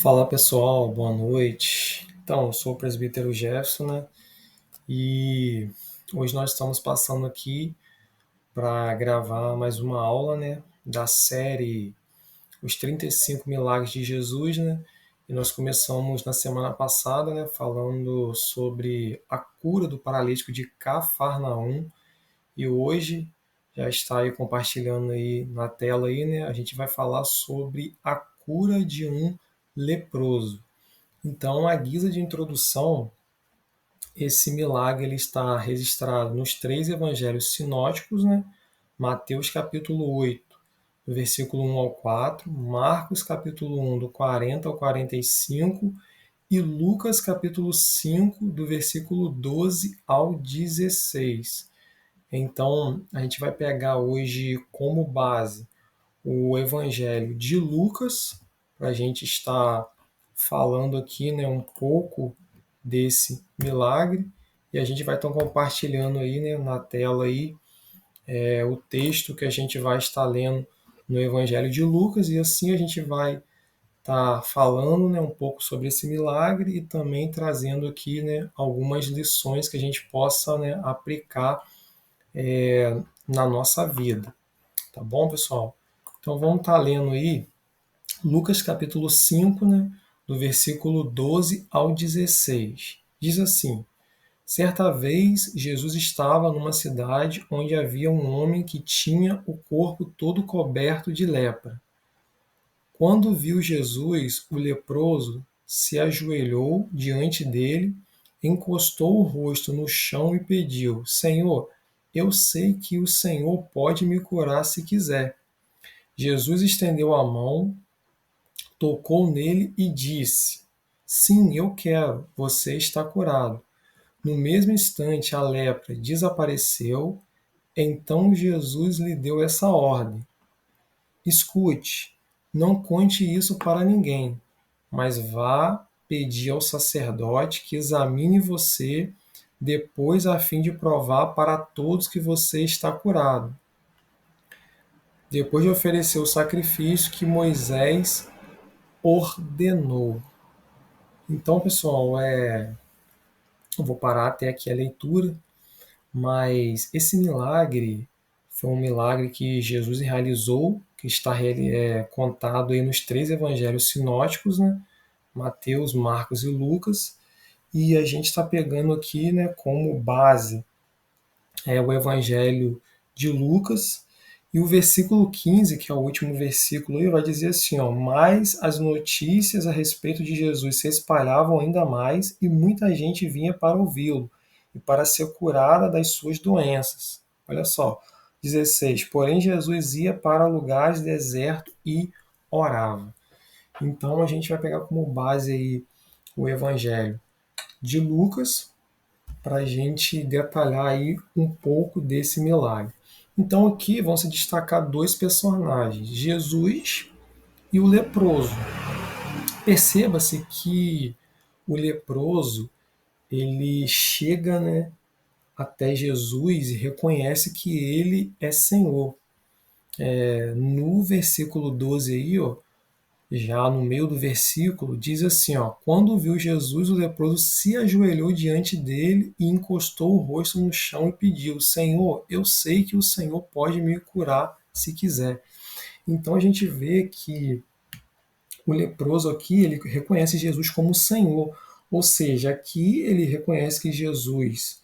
Fala pessoal, boa noite. Então, eu sou o presbítero Jefferson, né? E hoje nós estamos passando aqui para gravar mais uma aula, né? Da série Os 35 Milagres de Jesus, né? E nós começamos na semana passada, né? Falando sobre a cura do paralítico de Cafarnaum. E hoje já está aí compartilhando aí na tela aí, né? A gente vai falar sobre a cura de um leproso. Então, à guisa de introdução, esse milagre ele está registrado nos três evangelhos sinóticos, né? Mateus capítulo 8, do versículo 1 ao 4, Marcos capítulo 1, do 40 ao 45 e Lucas capítulo 5, do versículo 12 ao 16. Então, a gente vai pegar hoje como base o Evangelho de Lucas, para a gente estar falando aqui, né, um pouco desse milagre, e a gente vai estar compartilhando aí, né, na tela aí, o texto que a gente vai estar lendo no Evangelho de Lucas, e assim a gente vai estar falando, né, um pouco sobre esse milagre e também trazendo aqui, né, algumas lições que a gente possa, né, aplicar na nossa vida. Tá bom, pessoal? Então vamos estar lendo aí Lucas capítulo 5, né, do versículo 12 ao 16. Diz assim: Certa vez Jesus estava numa cidade onde havia um homem que tinha o corpo todo coberto de lepra. Quando viu Jesus, o leproso se ajoelhou diante dele, encostou o rosto no chão e pediu: Senhor, eu sei que o Senhor pode me curar se quiser. Jesus estendeu a mão, tocou nele e disse: Sim, eu quero, você está curado. No mesmo instante, a lepra desapareceu. Então Jesus lhe deu essa ordem: Escute, não conte isso para ninguém, mas vá pedir ao sacerdote que examine você depois, a fim de provar para todos que você está curado. Depois de oferecer o sacrifício que Moisés ordenou. Então, pessoal, eu vou parar até aqui a leitura, mas esse milagre foi um milagre que Jesus realizou, que está contado aí nos três evangelhos sinóticos, né? Mateus, Marcos e Lucas, e a gente está pegando aqui, né, como base o evangelho de Lucas, e o versículo 15, que é o último versículo, aí, vai dizer assim: ó, mas as notícias a respeito de Jesus se espalhavam ainda mais e muita gente vinha para ouvi-lo e para ser curada das suas doenças. Olha só, 16. Porém, Jesus ia para lugares desertos e orava. Então, a gente vai pegar como base aí o evangelho de Lucas, para a gente detalhar aí um pouco desse milagre. Então aqui vão se destacar dois personagens, Jesus e o leproso. Perceba-se que o leproso ele chega, né, até Jesus e reconhece que ele é Senhor. No versículo 12 aí, ó, já no meio do versículo, diz assim, ó: Quando viu Jesus, o leproso se ajoelhou diante dele e encostou o rosto no chão e pediu: Senhor, eu sei que o Senhor pode me curar se quiser. Então a gente vê que o leproso aqui, ele reconhece Jesus como Senhor, ou seja, aqui ele reconhece que Jesus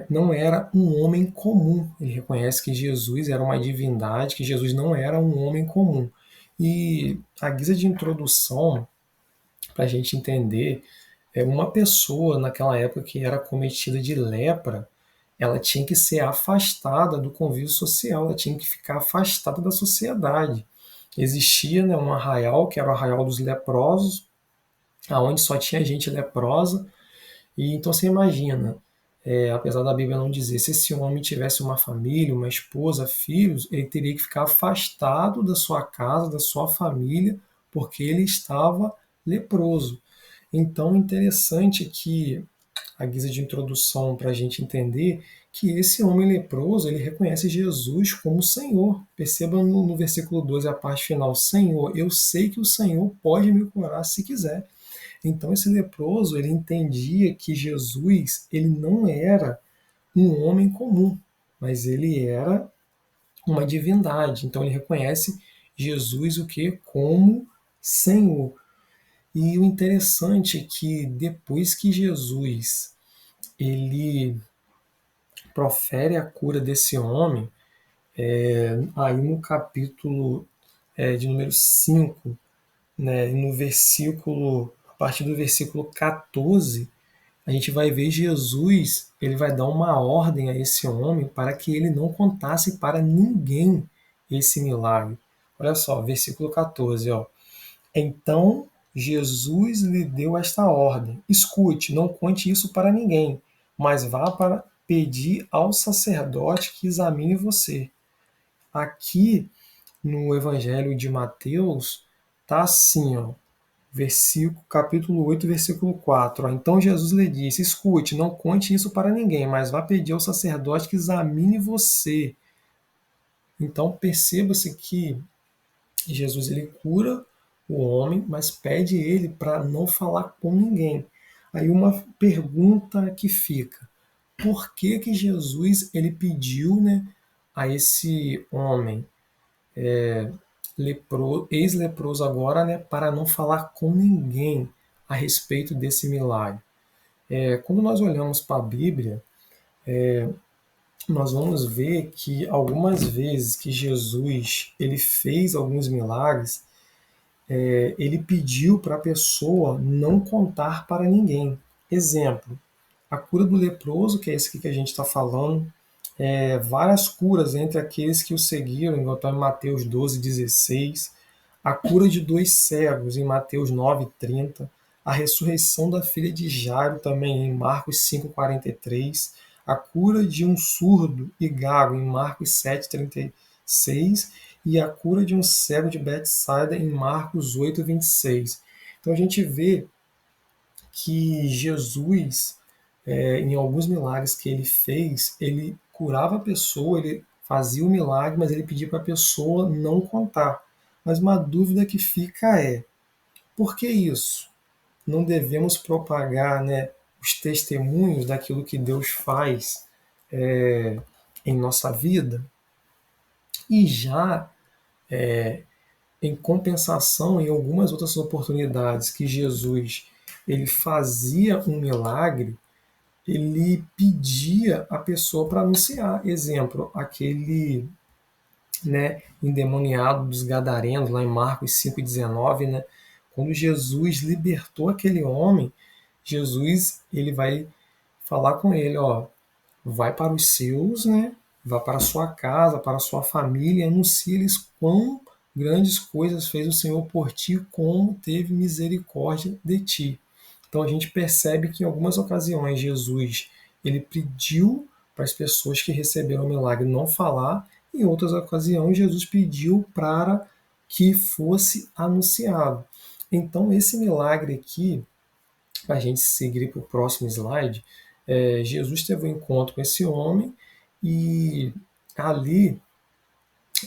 não era um homem comum. Ele reconhece que Jesus era uma divindade, que Jesus não era um homem comum. E a guisa de introdução, para a gente entender, uma pessoa naquela época que era cometida de lepra, ela tinha que ser afastada do convívio social, ela tinha que ficar afastada da sociedade. Existia, né, um arraial, que era o arraial dos leprosos, aonde só tinha gente leprosa, e então você imagina, apesar da Bíblia não dizer, se esse homem tivesse uma família, uma esposa, filhos, ele teria que ficar afastado da sua casa, da sua família, porque ele estava leproso. Então, interessante que a guisa de introdução para a gente entender que esse homem leproso, ele reconhece Jesus como Senhor. Perceba no versículo 12, a parte final: Senhor, eu sei que o Senhor pode me curar se quiser. Então esse leproso, ele entendia que Jesus, ele não era um homem comum, mas ele era uma divindade. Então ele reconhece Jesus o que? Como Senhor. E o interessante é que depois que Jesus ele profere a cura desse homem, aí no capítulo de número 5, né, no versículo, a partir do versículo 14, a gente vai ver Jesus, ele vai dar uma ordem a esse homem para que ele não contasse para ninguém esse milagre. Olha só, versículo 14, ó. Então Jesus lhe deu esta ordem: escute, não conte isso para ninguém, mas vá para pedir ao sacerdote que examine você. Aqui no Evangelho de Mateus tá assim, ó, capítulo 8, versículo 4. Ó. Então Jesus lhe disse: escute, não conte isso para ninguém, mas vá pedir ao sacerdote que examine você. Então perceba-se que Jesus ele cura o homem, mas pede ele para não falar com ninguém. Aí uma pergunta que fica: por que que Jesus ele pediu, né, a esse homem ex-leproso agora, né, para não falar com ninguém a respeito desse milagre? Quando nós olhamos para a Bíblia, nós vamos ver que algumas vezes que Jesus ele fez alguns milagres, ele pediu para a pessoa não contar para ninguém. Exemplo, a cura do leproso, que é esse aqui que a gente está falando, várias curas entre aqueles que o seguiram, igual está em Mateus 12,16, a cura de 2 cegos em Mateus 9,30, a ressurreição da filha de Jairo também em Marcos 5,43, a cura de um surdo e gago em Marcos 7,36 e a cura de um cego de Betsaida em Marcos 8,26. Então a gente vê que Jesus, em alguns milagres que ele fez, ele curava a pessoa, ele fazia o milagre, mas ele pedia para a pessoa não contar. Mas uma dúvida que fica é: por que isso? Não devemos propagar, né, os testemunhos daquilo que Deus faz em nossa vida? E já em compensação, em algumas outras oportunidades que Jesus ele fazia um milagre, ele pedia a pessoa para anunciar. Exemplo, aquele, né, endemoniado dos gadarenos, lá em Marcos 5,19, né, quando Jesus libertou aquele homem, Jesus ele vai falar com ele, ó, vai para os seus, né, vá para a sua casa, para a sua família, e anuncie-lhes quão grandes coisas fez o Senhor por ti, como teve misericórdia de ti. Então a gente percebe que em algumas ocasiões Jesus ele pediu para as pessoas que receberam o milagre não falar, e em outras ocasiões Jesus pediu para que fosse anunciado. Então esse milagre aqui, para a gente seguir para o próximo slide, Jesus teve um encontro com esse homem e ali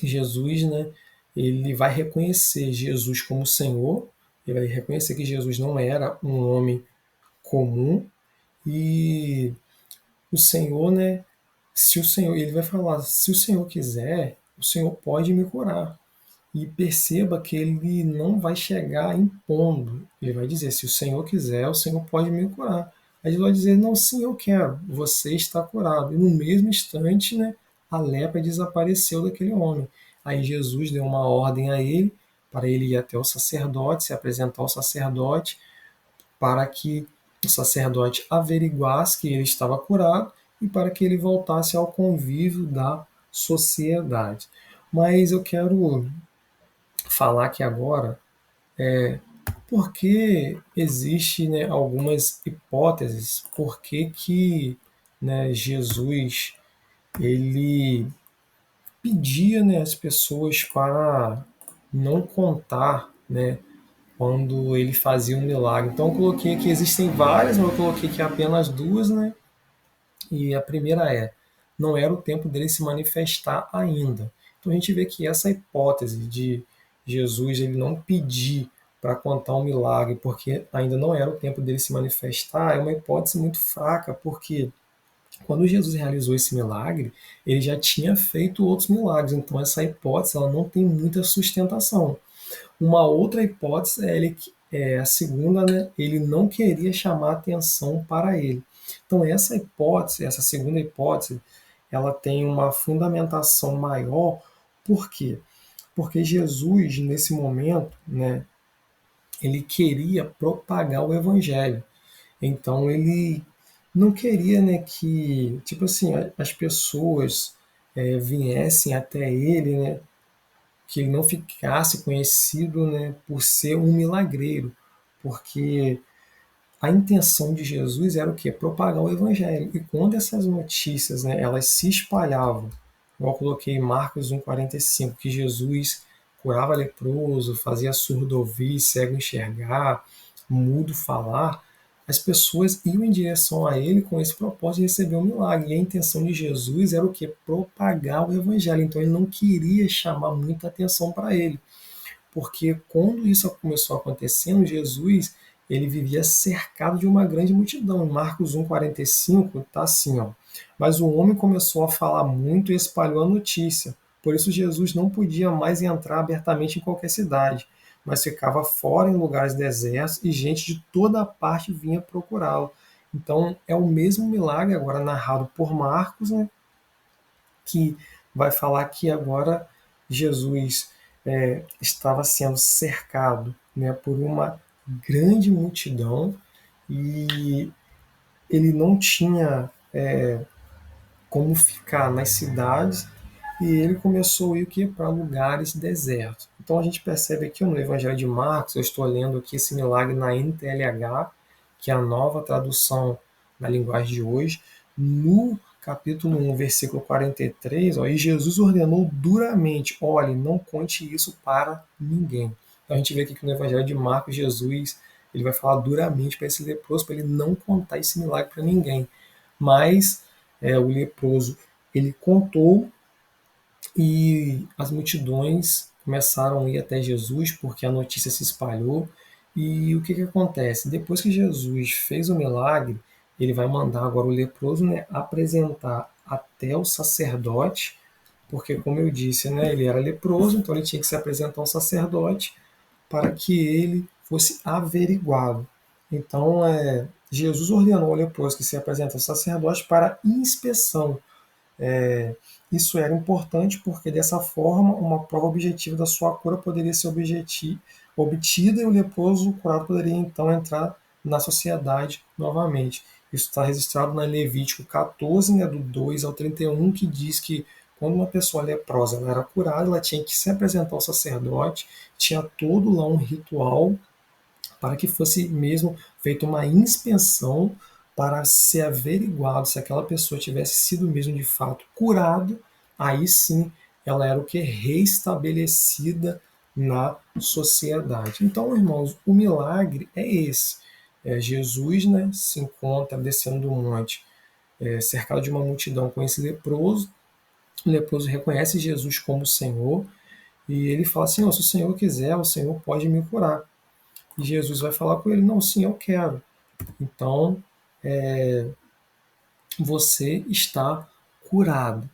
Jesus, né, ele vai reconhecer Jesus como Senhor, ele vai reconhecer que Jesus não era um homem comum e o Senhor, né, se o Senhor, ele vai falar, se o Senhor quiser, o Senhor pode me curar. E perceba que ele não vai chegar impondo. Ele vai dizer, se o Senhor quiser, o Senhor pode me curar. Aí ele vai dizer, não, sim, eu quero, você está curado. E no mesmo instante, né, a lepra desapareceu daquele homem. Aí Jesus deu uma ordem a ele, para ele ir até o sacerdote, se apresentar ao sacerdote, para que o sacerdote averiguasse que ele estava curado e para que ele voltasse ao convívio da sociedade. Mas eu quero falar aqui agora porque existe, né, algumas hipóteses por que né, Jesus ele pedia, né, as pessoas para não contar, né, quando ele fazia um milagre. Então eu coloquei que existem várias, mas eu coloquei aqui apenas duas, né? E a primeira é: não era o tempo dele se manifestar ainda. Então a gente vê que essa hipótese de Jesus ele não pedir para contar um milagre porque ainda não era o tempo dele se manifestar é uma hipótese muito fraca, porque quando Jesus realizou esse milagre, ele já tinha feito outros milagres, então essa hipótese ela não tem muita sustentação. Uma outra hipótese é a segunda, né? Ele não queria chamar atenção para ele. Então essa hipótese, essa segunda hipótese, ela tem uma fundamentação maior. Por quê? Porque Jesus nesse momento, né? Ele queria propagar o evangelho. Então ele não queria, né, que tipo assim as pessoas viessem até ele, né, que ele não ficasse conhecido, né, por ser um milagreiro, porque a intenção de Jesus era o quê? Propagar o evangelho. E quando essas notícias, né, elas se espalhavam, eu coloquei em Marcos 1,45, que Jesus curava leproso, fazia surdo ouvir, cego enxergar, mudo falar, as pessoas iam em direção a ele com esse propósito de receber um milagre. E a intenção de Jesus era o quê? Propagar o evangelho. Então ele não queria chamar muita atenção para ele, porque quando isso começou acontecendo, Jesus ele vivia cercado de uma grande multidão. Em Marcos 1,45 está assim, ó. Mas o homem começou a falar muito e espalhou a notícia. Por isso Jesus não podia mais entrar abertamente em qualquer cidade, mas ficava fora em lugares desertos e gente de toda parte vinha procurá-lo. Então é o mesmo milagre agora narrado por Marcos, né, que vai falar que agora Jesus estava sendo cercado, né, por uma grande multidão e ele não tinha como ficar nas cidades e ele começou a ir para lugares desertos. Então a gente percebe aqui no Evangelho de Marcos, eu estou lendo aqui esse milagre na NTLH, que é a nova tradução na linguagem de hoje, no capítulo 1, versículo 43, ó, e Jesus ordenou duramente, olhe, não conte isso para ninguém. Então a gente vê aqui que no Evangelho de Marcos, Jesus ele vai falar duramente para esse leproso, para ele não contar esse milagre para ninguém. Mas o leproso ele contou e as multidões começaram a ir até Jesus porque a notícia se espalhou. E o que, que acontece? Depois que Jesus fez o milagre, ele vai mandar agora o leproso, né, apresentar até o sacerdote, porque, como eu disse, né, ele era leproso, então ele tinha que se apresentar ao sacerdote para que ele fosse averiguado. Então, Jesus ordenou ao leproso que se apresentasse ao sacerdote para inspeção. Isso era importante porque, dessa forma, uma prova objetiva da sua cura poderia ser obtida e o leproso curado poderia então entrar na sociedade novamente. Isso está registrado na Levítico 14, né, do 2 ao 31, que diz que quando uma pessoa leprosa ela era curada, ela tinha que se apresentar ao sacerdote, tinha todo lá um ritual para que fosse mesmo feita uma inspeção para ser averiguado se aquela pessoa tivesse sido mesmo de fato curado, aí sim ela era o que? Reestabelecida na sociedade. Então, irmãos, o milagre é esse. Jesus, né, se encontra descendo do monte, cercado de uma multidão com esse leproso. O leproso reconhece Jesus como Senhor e ele fala assim: oh, se o Senhor quiser, o Senhor pode me curar. E Jesus vai falar com ele: não, sim, eu quero. Então, você está curado.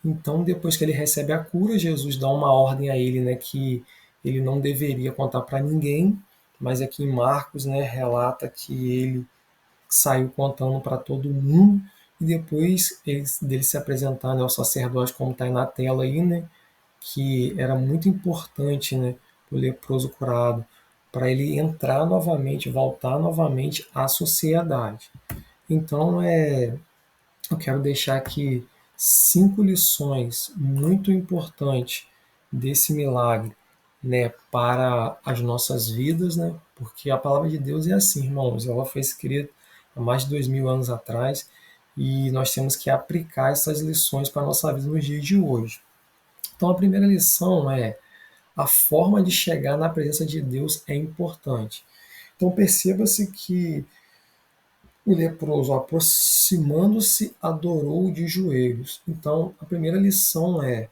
Então, depois que ele recebe a cura, Jesus dá uma ordem a ele, né, que ele não deveria contar para ninguém, mas aqui em Marcos, né, relata que ele saiu contando para todo mundo e depois dele se apresentar, né, ao sacerdote, como está aí na tela aí, né, que era muito importante, né, o leproso curado, para ele entrar novamente, voltar novamente à sociedade. Então, eu quero deixar aqui 5 lições muito importantes desse milagre, né, para as nossas vidas, né, porque a palavra de Deus é assim, irmãos, ela foi escrita há mais de 2000 anos atrás e nós temos que aplicar essas lições para a nossa vida nos dias de hoje. Então, a primeira lição é: a forma de chegar na presença de Deus é importante. Então perceba-se que O leproso, aproximando-se, adorou de joelhos. Então, a primeira lição é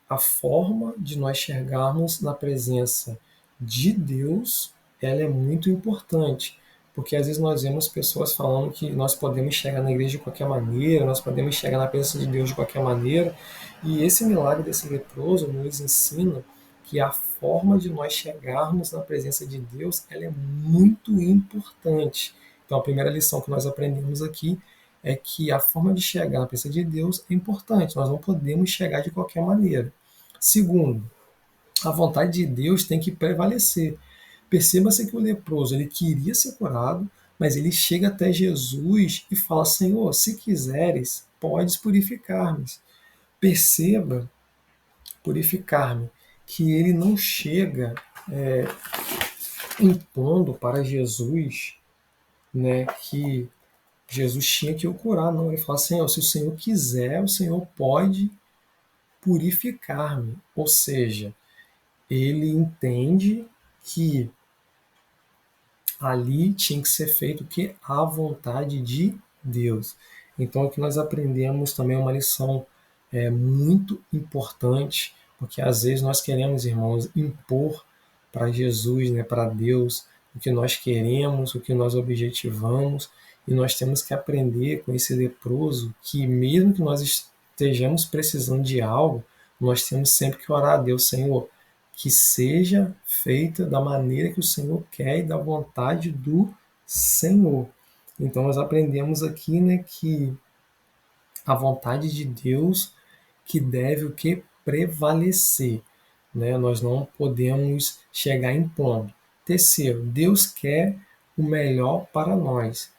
a forma de nós chegarmos na presença de Deus, ela é muito importante, porque às vezes nós vemos pessoas falando que nós podemos chegar na igreja de qualquer maneira, nós podemos chegar na presença de Deus de qualquer maneira, e esse milagre desse leproso nos ensina que a forma de nós chegarmos na presença de Deus, ela é muito importante. Então, a primeira lição que nós aprendemos aqui é que a forma de chegar na presença de Deus é importante. Nós não podemos chegar de qualquer maneira. Segundo, a vontade de Deus tem que prevalecer. Perceba-se que o leproso ele queria ser curado, mas ele chega até Jesus e fala: Senhor, se quiseres, podes purificar-me. Perceba, purificar-me, que ele não chega impondo para Jesus, né, que Jesus tinha que o curar. Não, ele fala: Senhor, se o Senhor quiser, o Senhor pode purificar-me. Ou seja, ele entende que ali tinha que ser feito o que? A vontade de Deus. Então aqui nós aprendemos também uma lição muito importante, porque às vezes nós queremos, irmãos, impor para Jesus, né, para Deus, o que nós queremos, o que nós objetivamos, e nós temos que aprender com esse leproso que mesmo que nós estejamos precisando de algo, nós temos sempre que orar a Deus: Senhor, que seja feita da maneira que o Senhor quer e da vontade do Senhor. Então nós aprendemos aqui, né, que a vontade de Deus que deve o que prevalecer, né? Nós não podemos chegar impondo. Terceiro, Deus quer o melhor para nós.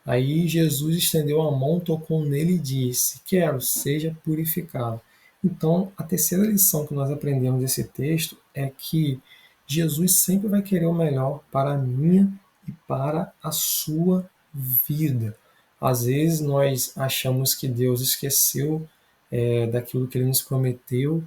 Aí Jesus estendeu a mão, tocou nele e disse: Quero, seja purificado. Então, a terceira lição que nós aprendemos desse texto é que Jesus sempre vai querer o melhor para a minha e para a sua vida. Às vezes nós achamos que Deus esqueceu daquilo que ele nos prometeu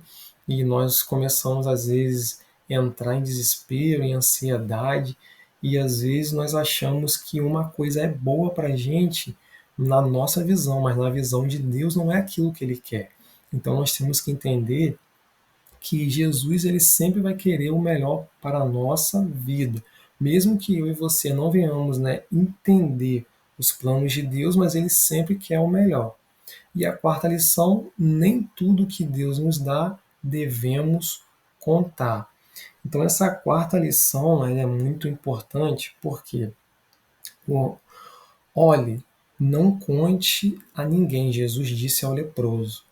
e nós começamos, às vezes, a entrar em desespero, em ansiedade, e às vezes nós achamos que uma coisa é boa para a gente na nossa visão, mas na visão de Deus não é aquilo que ele quer. Então nós temos que entender que Jesus ele sempre vai querer o melhor para a nossa vida, mesmo que eu e você não venhamos, né, entender os planos de Deus, mas ele sempre quer o melhor. E a quarta lição: nem tudo que Deus nos dá devemos contar. Então essa quarta lição ela é muito importante porque, olhe, não conte a ninguém, Jesus disse ao leproso.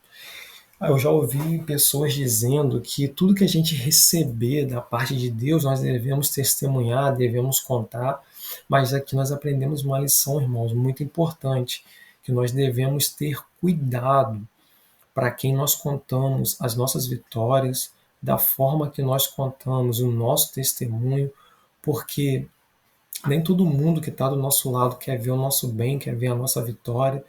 Eu já ouvi pessoas dizendo que tudo que a gente receber da parte de Deus nós devemos testemunhar, devemos contar, mas aqui nós aprendemos uma lição, irmãos, muito importante, que nós devemos ter cuidado para quem nós contamos as nossas vitórias, da forma que nós contamos o nosso testemunho, porque nem todo mundo que está do nosso lado quer ver o nosso bem, quer ver a nossa vitória.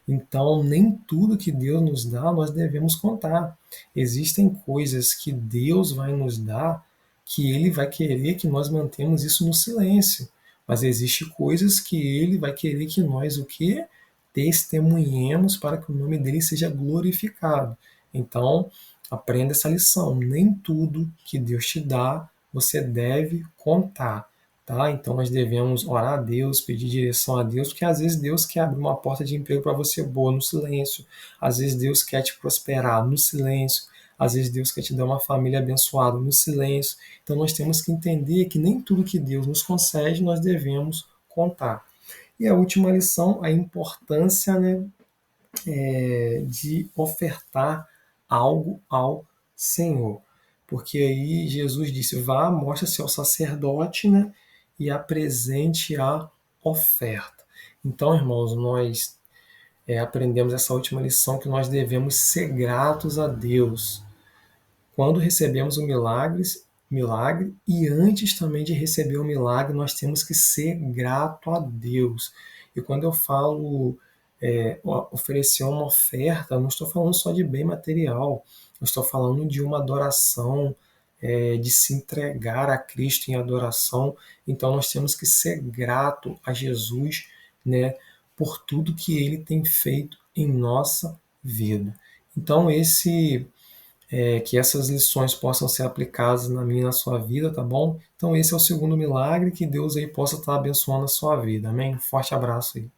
Então, nem tudo que Deus nos dá nós devemos contar. Existem coisas que Deus vai nos dar que Ele vai querer que nós mantemos isso no silêncio. Mas existem coisas que Ele vai querer que nós o quê? Testemunhemos para que o nome dele seja glorificado. Então, aprenda essa lição. Nem tudo que Deus te dá você deve contar. Tá? Então nós devemos orar a Deus, pedir direção a Deus, porque às vezes Deus quer abrir uma porta de emprego para você boa no silêncio, às vezes Deus quer te prosperar no silêncio, às vezes Deus quer te dar uma família abençoada no silêncio. Então nós temos que entender que nem tudo que Deus nos concede nós devemos contar. E a última lição, a importância, né, de ofertar algo ao Senhor. Porque aí Jesus disse: vá, mostra-se ao sacerdote, né, e apresente a oferta. Então, irmãos, nós aprendemos essa última lição que nós devemos ser gratos a Deus quando recebemos o milagre, e antes também de receber o milagre, nós temos que ser grato a Deus. E quando eu falo oferecer uma oferta, não estou falando só de bem material, eu estou falando de uma adoração, de se entregar a Cristo em adoração. Então nós temos que ser grato a Jesus né, por tudo que Ele tem feito em nossa vida. Então, que essas lições possam ser aplicadas na minha e na sua vida, tá bom? Então, esse é o segundo milagre, que Deus aí possa estar abençoando a sua vida, amém? Forte abraço aí.